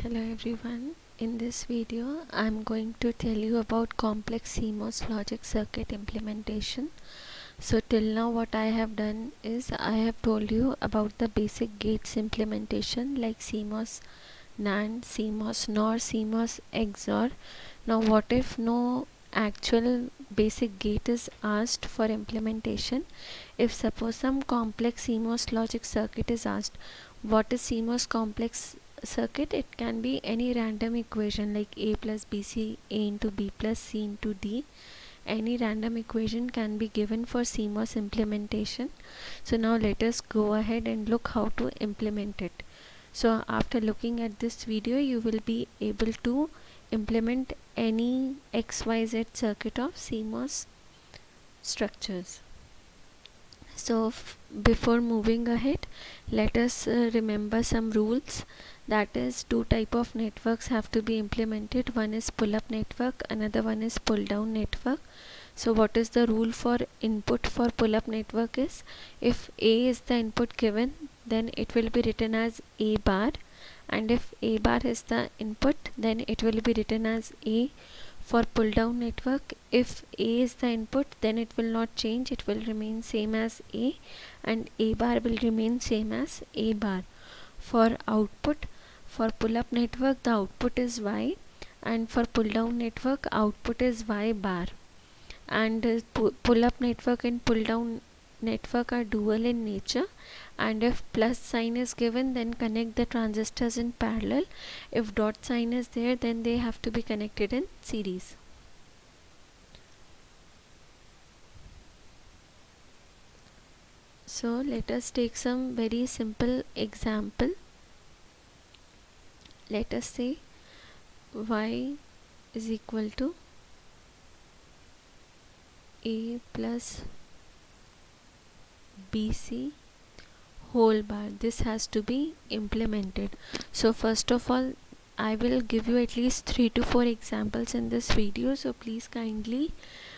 Hello everyone, in this video I am going to tell you about complex CMOS logic circuit implementation. So till now what I have done is I have told you about the basic gates implementation like CMOS NAND, CMOS NOR, CMOS XOR. Now what if no actual basic gate is asked for implementation? If suppose some complex CMOS logic circuit is asked, what is CMOS complex circuit? It can be any random equation like a plus bc, a into b plus c into d. Any random equation can be given for CMOS implementation. So now let us go ahead and look how to implement it. So after looking at this video, you will be able to implement any XYZ circuit of CMOS structures. So before moving ahead, let us remember some rules. That is, two type of networks have to be implemented. One is pull-up network, another one is pull-down network. So what is the rule for input for pull-up network is, if A is the input given, then it will be written as A bar, and if A bar is the input, then it will be written as A. For pull down network, if A is the input, then it will not change, it will remain same as A, and A bar will remain same as A bar. For output, for pull up network the output is Y, and for pull down network output is Y bar. And pull up network and pull down network are dual in nature, and if plus sign is given, then connect the transistors in parallel. If dot sign is there, then they have to be connected in series. So let us take some very simple example. Let us say y is equal to a plus bc whole bar. This has to be implemented. So first of all, I will give you at least 3 to 4 examples in this video, so please kindly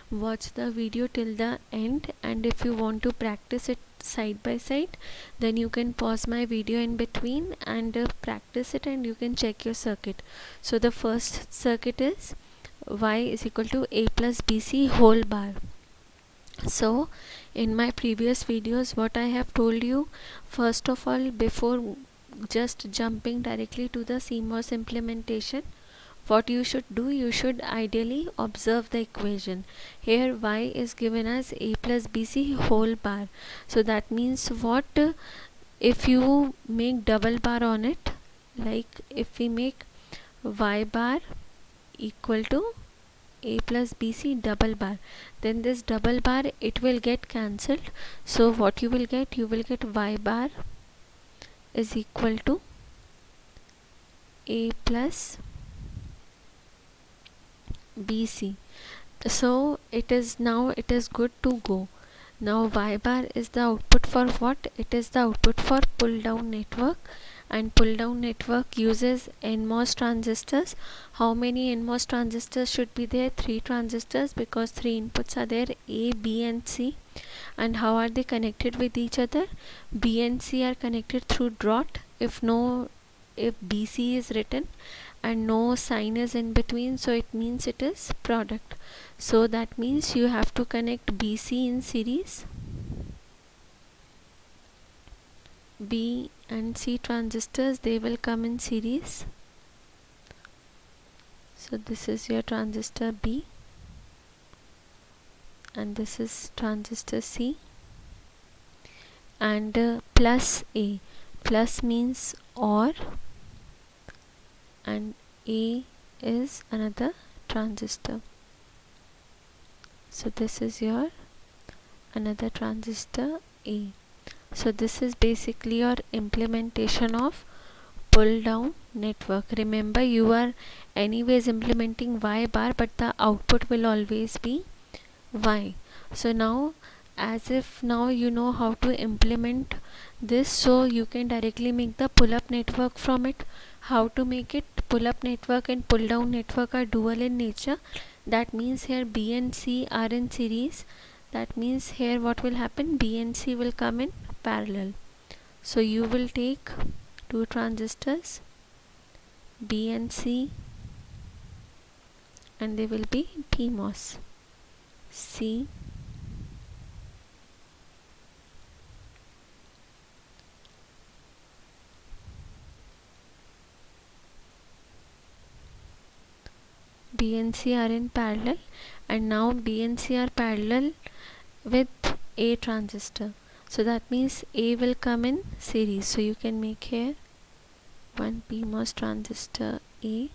watch the video till the end, and if you want to practice it side by side, then you can pause my video in between and practice it, and you can check your circuit. So the first circuit is y is equal to a plus bc whole bar. So in my previous videos what I have told you, first of all, before just jumping directly to the CMOS implementation, what you should do, you should ideally observe the equation. Here y is given as a plus bc whole bar. So that means what, if you make double bar on it, like if we make y bar equal to a plus bc double bar, then this double bar, it will get cancelled. So what you will get y bar is equal to a plus bc. So it is good to go. Now y bar is the output for what? It is the output for pull down network, and pull down network uses NMOS transistors. How many NMOS transistors should be there? 3 transistors, because 3 inputs are there, A, B and C. And how are they connected with each other? B and C are connected through dot. If BC is written and no sign is in between, so it means it is product. So that means you have to connect BC in series. B and C transistors, they will come in series. So this is your transistor B, and this is transistor C, and plus A. Plus means OR, and A is another transistor. So this is your another transistor A. So this is basically your implementation of pull down network. Remember, you are anyways implementing y bar, but the output will always be y. So now, as if now you know how to implement this, so you can directly make the pull up network from it. How to make it? Pull up network and pull down network are dual in nature. That means here B and C are in series. That means here what will happen? B and C will come in parallel. So you will take 2 transistors B and C, and they will be PMOS. C, B and C are in parallel, and now B and C are parallel with A transistor. So that means A will come in series. So you can make here one PMOS transistor A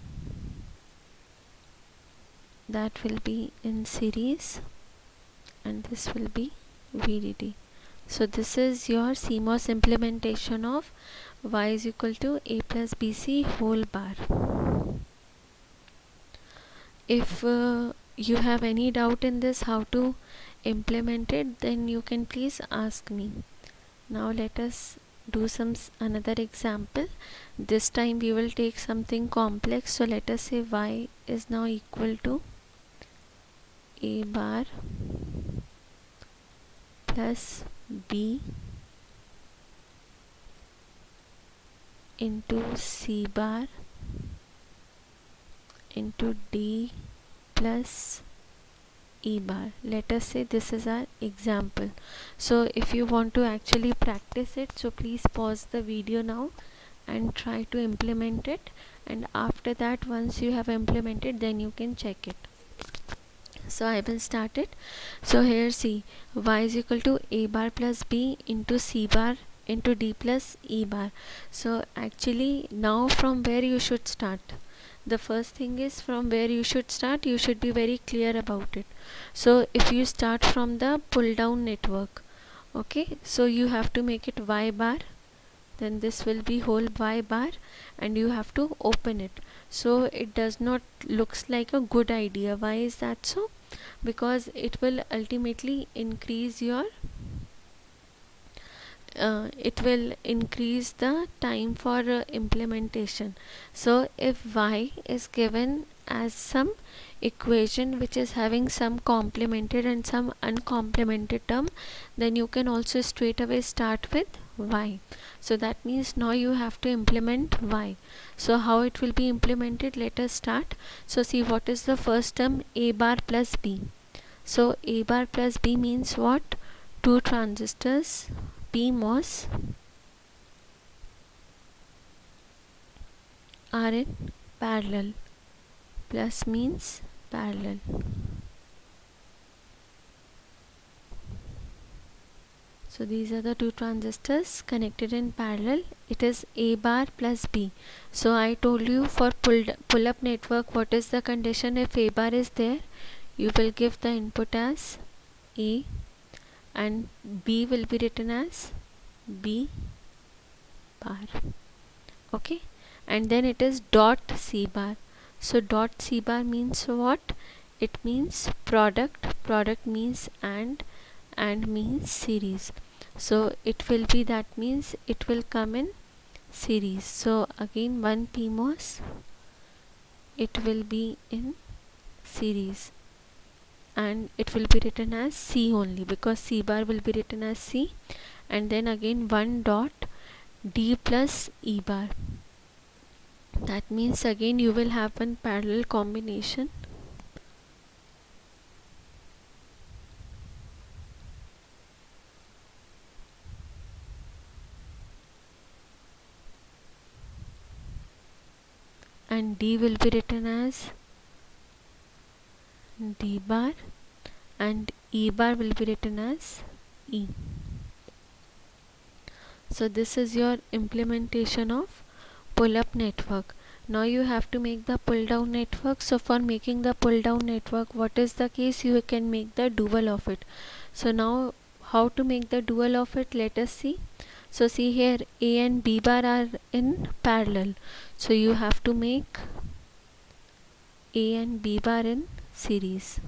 that will be in series, and this will be VDD. So this is your CMOS implementation of Y is equal to A plus BC whole bar. If you have any doubt in this how to implement it, then you can please ask me. Now let us do another example. This time we will take something complex. So let us say Y is now equal to A bar plus B into C bar into D plus E bar. Let us say this is our example. So if you want to actually practice it, so please pause the video now and try to implement it, and after that, once you have implemented, then you can check it. So I will start it. So here see, Y is equal to A bar plus B into C bar into D plus E bar. So actually now from where you should start? The first thing is from where you should start, you should be very clear about it. So if you start from the pull down network, okay, so you have to make it Y bar, then this will be whole Y bar, and you have to open it. So it does not looks like a good idea. Why is that so? Because it will ultimately increase your it will increase the time for implementation. So if Y is given as some equation which is having some complemented and some uncomplemented term, then you can also straight away start with Y. So that means now you have to implement Y. So how it will be implemented, let us start. So see, what is the first term? A bar plus B. So A bar plus B means what? Two transistors PMOS are in parallel. Plus means parallel. So these are the two transistors connected in parallel. It is A bar plus B. So I told you for pull up network, what is the condition? If A bar is there, you will give the input as A, and B will be written as B bar. Okay, and then it is dot C bar. So dot C bar means what? It means product. Product means and means series. So it will be, that means it will come in series. So again one PMOS, it will be in series, and it will be written as C only, because C bar will be written as C, and then again one dot D plus E bar. That means again you will have one parallel combination, and D will be written as D bar, and E bar will be written as E. So this is your implementation of pull up network. Now you have to make the pull down network. So for making the pull down network, what is the case? You can make the dual of it. So now how to make the dual of it, let us see. So see here, A and B bar are in parallel, so you have to make A and B bar in series.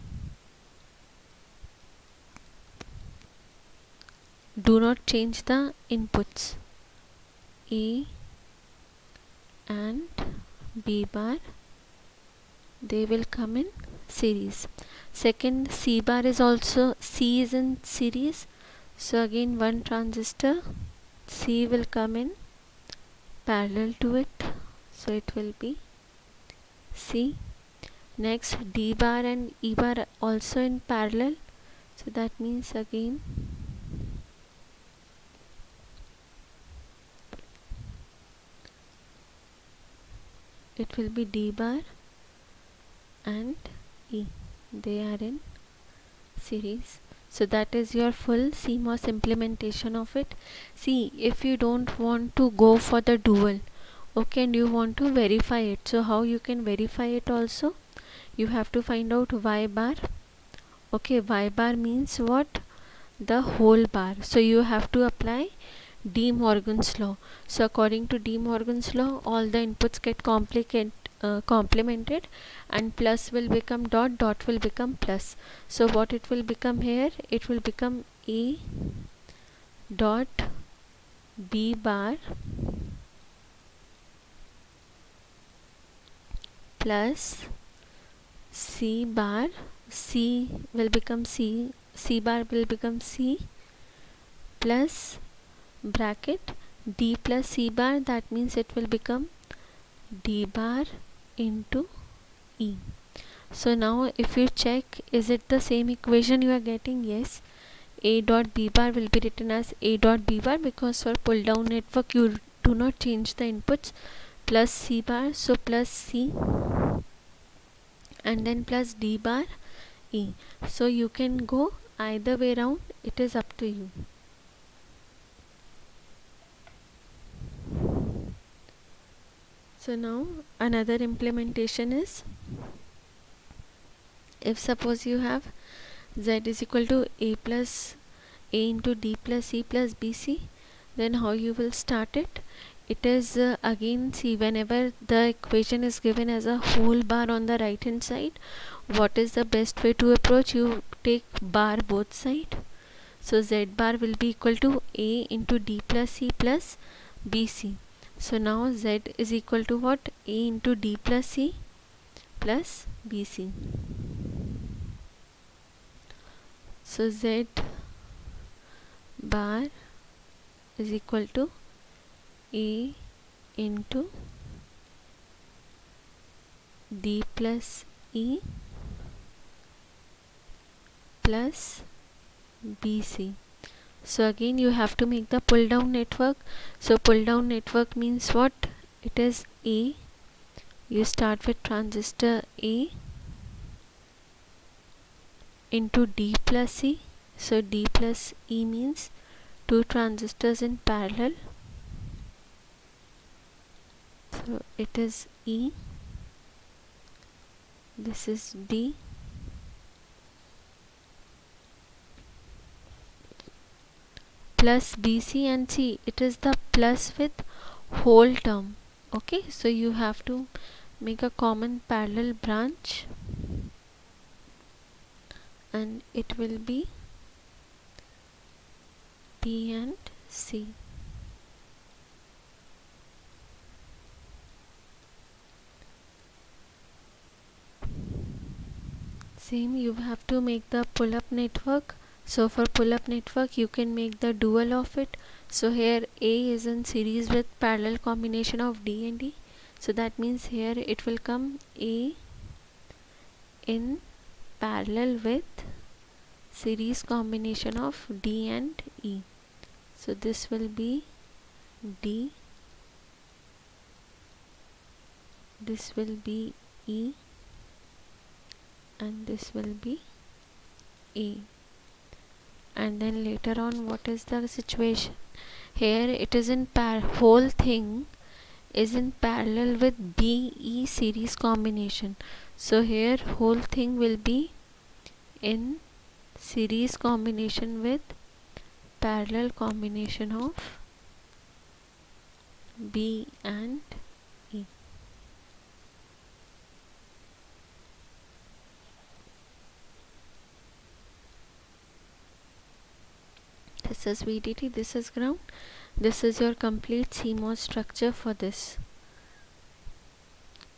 Do not change the inputs. A and B bar, they will come in series. Second, C bar is also, C is in series, so again one transistor C will come in parallel to it. so it will be C. Next, D bar and E bar also in parallel, so that means again it will be D bar and E. They are in series. So that is your full CMOS implementation of it. See, if you don't want to go for the dual, okay, and you want to verify it, so how you can verify it also? You have to find out Y bar. Okay, Y bar means what? The whole bar. So you have to apply De Morgan's law. So according to De Morgan's law, all the inputs get complemented, and plus will become dot, dot will become plus. So what it will become here? It will become A dot B bar plus C bar. C will become C. C bar will become C plus bracket D plus C bar. That means it will become D bar into E. So now if you check, is it the same equation you are getting? Yes. A dot B bar will be written as A dot B bar, because for pull down network you do not change the inputs, plus C bar, so plus C and then plus D bar E. So you can go either way around, it is up to you. So now another implementation is, if suppose you have Z is equal to A plus A into D plus C plus BC, then how you will start it? It is again, see, whenever the equation is given as a whole bar on the right hand side, what is the best way to approach? You take bar both side. So Z bar will be equal to A into D plus C plus BC. So now Z is equal to what? A into D plus C plus BC. So Z bar is equal to A into D plus E plus BC. So again you have to make the pull down network. So pull down network means what? It is A. You start with transistor A into D plus C. So D plus E means two transistors in parallel. So it is E. This is D. Plus BC, and C, it is the plus with whole term. Okay, so you have to make a common parallel branch, and it will be B and C. Same, you have to make the pull up network. So for pull up network you can make the dual of it. So here A is in series with parallel combination of D and E. So that means here it will come A in parallel with series combination of D and E. So this will be D, this will be E, and this will be A. And then later on, what is the situation? Here it is in whole thing is in parallel with BE series combination. So here whole thing will be in series combination with parallel combination of B and E. This is VDD, this is ground. This is your complete CMOS structure for this.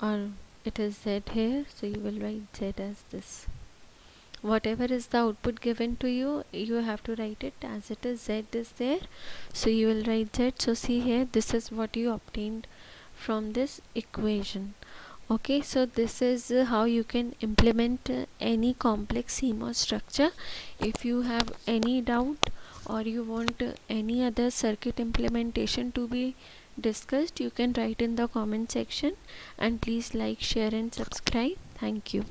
Or it is Z here, so you will write Z as this. Whatever is the output given to you, you have to write it as it is. Z is there, so you will write Z. So see here, this is what you obtained from this equation. Okay, so this is how you can implement any complex CMOS structure. If you have any doubt or you want any other circuit implementation to be discussed, you can write in the comment section, and please like, share and subscribe. Thank you.